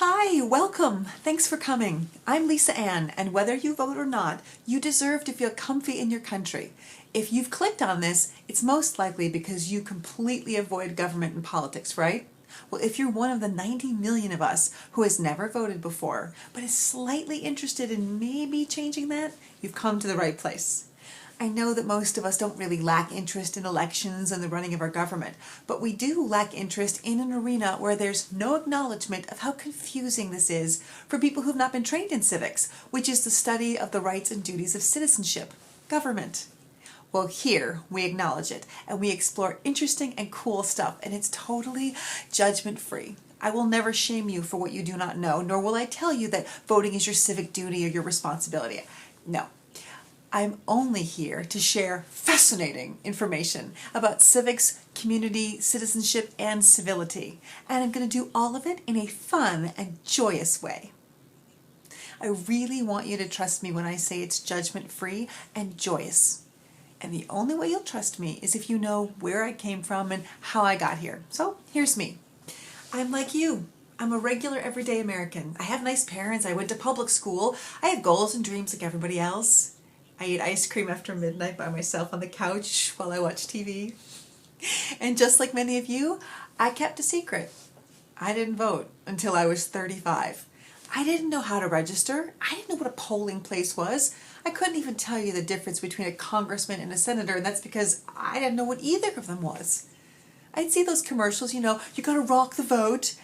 Hi, welcome. Thanks for coming. I'm Lisa Ann, and whether you vote or not, you deserve to feel comfy in your country. If you've clicked on this, it's most likely because you completely avoid government and politics, right? Well, if you're one of the 90 million of us who has never voted before, but is slightly interested in maybe changing that, you've come to the right place. I know that most of us don't really lack interest in elections and the running of our government, but we do lack interest in an arena where there's no acknowledgement of how confusing this is for people who've not been trained in civics, which is the study of the rights and duties of citizenship, government. Well, here we acknowledge it and we explore interesting and cool stuff, and it's totally judgment-free. I will never shame you for what you do not know, nor will I tell you that voting is your civic duty or your responsibility. No. I'm only here to share fascinating information about civics, community, citizenship, and civility. And I'm going to do all of it in a fun and joyous way. I really want you to trust me when I say it's judgment-free and joyous. And the only way you'll trust me is if you know where I came from and how I got here. So here's me. I'm like you. I'm a regular everyday American. I have nice parents. I went to public school. I have goals and dreams like everybody else. I ate ice cream after midnight by myself on the couch while I watched TV. And just like many of you, I kept a secret. I didn't vote until I was 35. I didn't know how to register. I didn't know what a polling place was. I couldn't even tell you the difference between a congressman and a senator, and that's because I didn't know what either of them was. I'd see those commercials, you gotta rock the vote.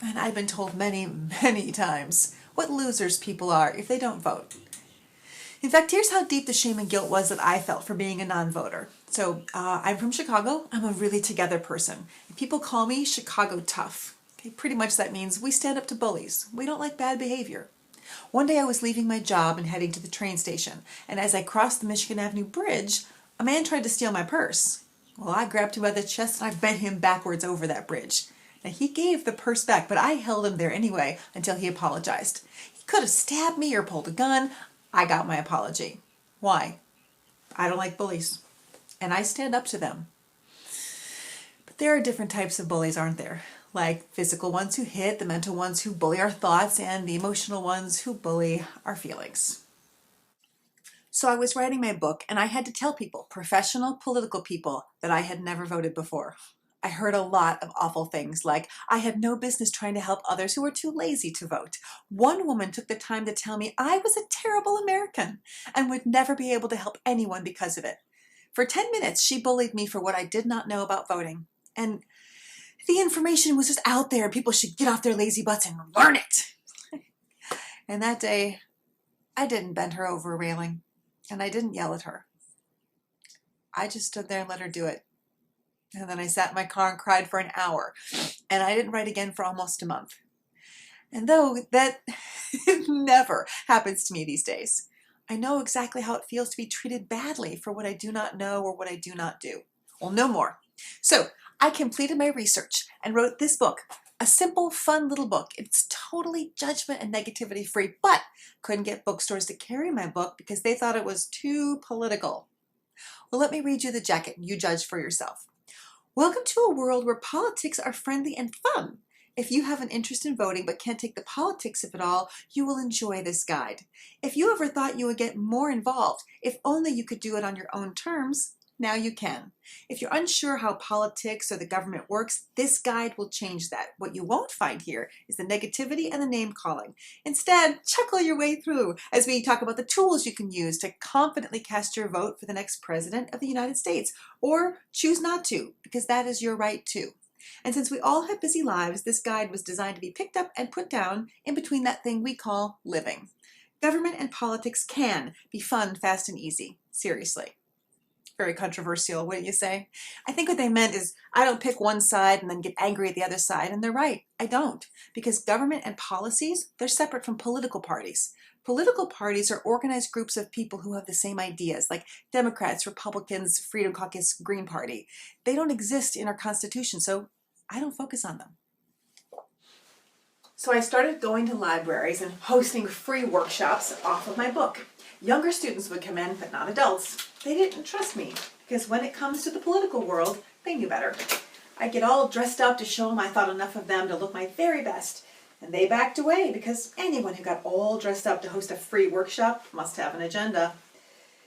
And I've been told many, many times what losers people are if they don't vote. In fact, here's how deep the shame and guilt was that I felt for being a non-voter. So I'm from Chicago. I'm a really together person. People call me Chicago tough. Okay, pretty much that means we stand up to bullies. We don't like bad behavior. One day I was leaving my job and heading to the train station, and as I crossed the Michigan Avenue Bridge, a man tried to steal my purse. Well, I grabbed him by the chest and I bent him backwards over that bridge. Now, he gave the purse back, but I held him there anyway until he apologized. He could have stabbed me or pulled a gun. I got my apology. Why? I don't like bullies, and I stand up to them. But there are different types of bullies, aren't there? Like physical ones who hit, the mental ones who bully our thoughts, and the emotional ones who bully our feelings. So I was writing my book, and I had to tell people, professional political people, that I had never voted before. I heard a lot of awful things, like I had no business trying to help others who were too lazy to vote. One woman took the time to tell me I was a terrible American and would never be able to help anyone because of it. For 10 minutes, she bullied me for what I did not know about voting. And the information was just out there. People should get off their lazy butts and learn it. And that day, I didn't bend her over a railing, and I didn't yell at her. I just stood there and let her do it. And then I sat in my car and cried for an hour. And I didn't write again for almost a month. And though that never happens to me these days, I know exactly how it feels to be treated badly for what I do not know or what I do not do. Well, no more. So I completed my research and wrote this book, a simple, fun little book. It's totally judgment and negativity free, but couldn't get bookstores to carry my book because they thought it was too political. Well, let me read you the jacket and you judge for yourself. Welcome to a world where politics are friendly and fun. If you have an interest in voting but can't take the politics of it all, you will enjoy this guide. If you ever thought you would get more involved, if only you could do it on your own terms, now you can. If you're unsure how politics or the government works, this guide will change that. What you won't find here is the negativity and the name calling. Instead, chuckle your way through as we talk about the tools you can use to confidently cast your vote for the next president of the United States, or choose not to, because that is your right too. And since we all have busy lives, this guide was designed to be picked up and put down in between that thing we call living. Government and politics can be fun, fast, and easy. Seriously. Very controversial, wouldn't you say? I think what they meant is I don't pick one side and then get angry at the other side, and they're right. I don't, because government and policies, they're separate from political parties. Political parties are organized groups of people who have the same ideas, like Democrats, Republicans, Freedom Caucus, Green Party. They don't exist in our Constitution, so I don't focus on them. So I started going to libraries and hosting free workshops off of my book. Younger students would come in, but not adults. They didn't trust me, because when it comes to the political world, they knew better. I'd get all dressed up to show them I thought enough of them to look my very best. And they backed away because anyone who got all dressed up to host a free workshop must have an agenda.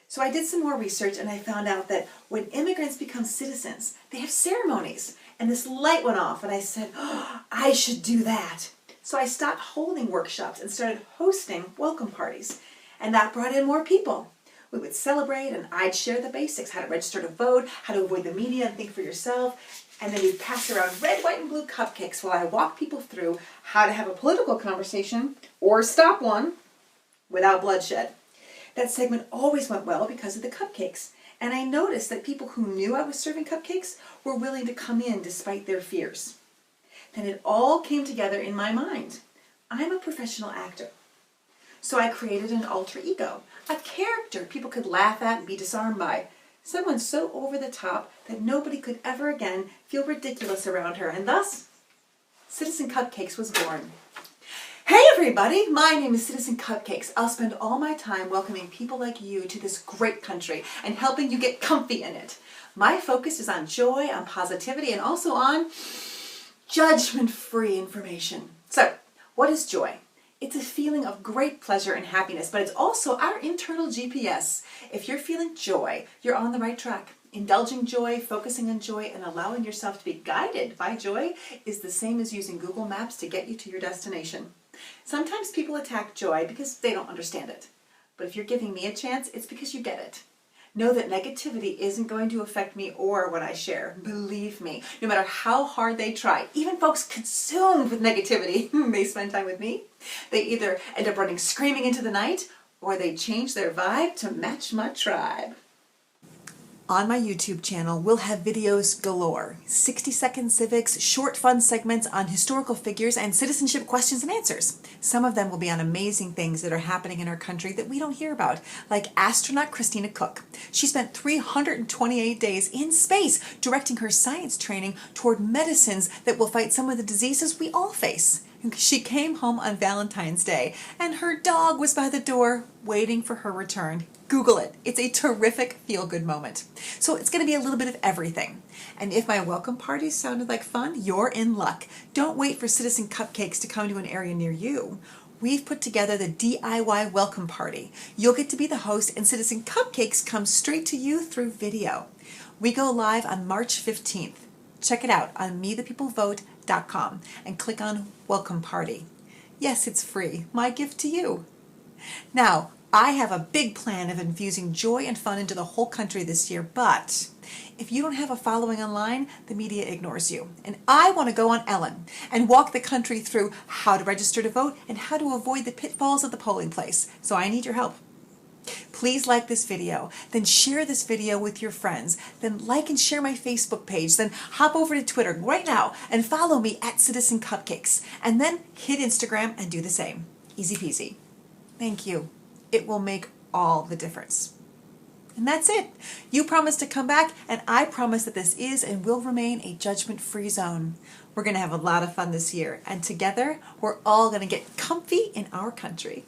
So I did some more research and I found out that when immigrants become citizens, they have ceremonies. And this light went off and I said, oh, I should do that. So I stopped holding workshops and started hosting welcome parties. And that brought in more people. We would celebrate and I'd share the basics, how to register to vote, how to avoid the media and think for yourself. And then we'd pass around red, white, and blue cupcakes while I walk people through how to have a political conversation or stop one without bloodshed. That segment always went well because of the cupcakes. And I noticed that people who knew I was serving cupcakes were willing to come in despite their fears. Then it all came together in my mind. I'm a professional actor. So I created an alter ego, a character people could laugh at and be disarmed by. Someone so over the top that nobody could ever again feel ridiculous around her. And thus, Citizen Cupcakes was born. Hey everybody, my name is Citizen Cupcakes. I'll spend all my time welcoming people like you to this great country and helping you get comfy in it. My focus is on joy, on positivity, and also on judgment-free information. So, what is joy? It's a feeling of great pleasure and happiness, but it's also our internal GPS. If you're feeling joy, you're on the right track. Indulging joy, focusing on joy, and allowing yourself to be guided by joy is the same as using Google Maps to get you to your destination. Sometimes people attack joy because they don't understand it. But if you're giving me a chance, it's because you get it. Know that negativity isn't going to affect me or what I share. Believe me, no matter how hard they try, even folks consumed with negativity, they spend time with me. They either end up running screaming into the night or they change their vibe to match my tribe. On my YouTube channel, we'll have videos galore, 60-second civics, short fun segments on historical figures, and citizenship questions and answers. Some of them will be on amazing things that are happening in our country that we don't hear about, like astronaut Christina Cook. She spent 328 days in space directing her science training toward medicines that will fight some of the diseases we all face. She came home on Valentine's Day, and her dog was by the door waiting for her return. Google it. It's a terrific feel-good moment. So it's going to be a little bit of everything. And if my welcome parties sounded like fun, you're in luck. Don't wait for Citizen Cupcakes to come to an area near you. We've put together the DIY welcome party. You'll get to be the host, and Citizen Cupcakes comes straight to you through video. We go live on March 15th. Check it out on methepeoplevote.com and click on Welcome Party. Yes, it's free. My gift to you. Now, I have a big plan of infusing joy and fun into the whole country this year, but if you don't have a following online, the media ignores you. And I want to go on Ellen and walk the country through how to register to vote and how to avoid the pitfalls of the polling place. So I need your help. Please like this video, then share this video with your friends, then like and share my Facebook page, then hop over to Twitter right now and follow me at Citizen Cupcakes, and then hit Instagram and do the same. Easy peasy. Thank you. It will make all the difference. And that's it. You promised to come back, and I promise that this is and will remain a judgment-free zone. We're going to have a lot of fun this year, and together we're all going to get comfy in our country.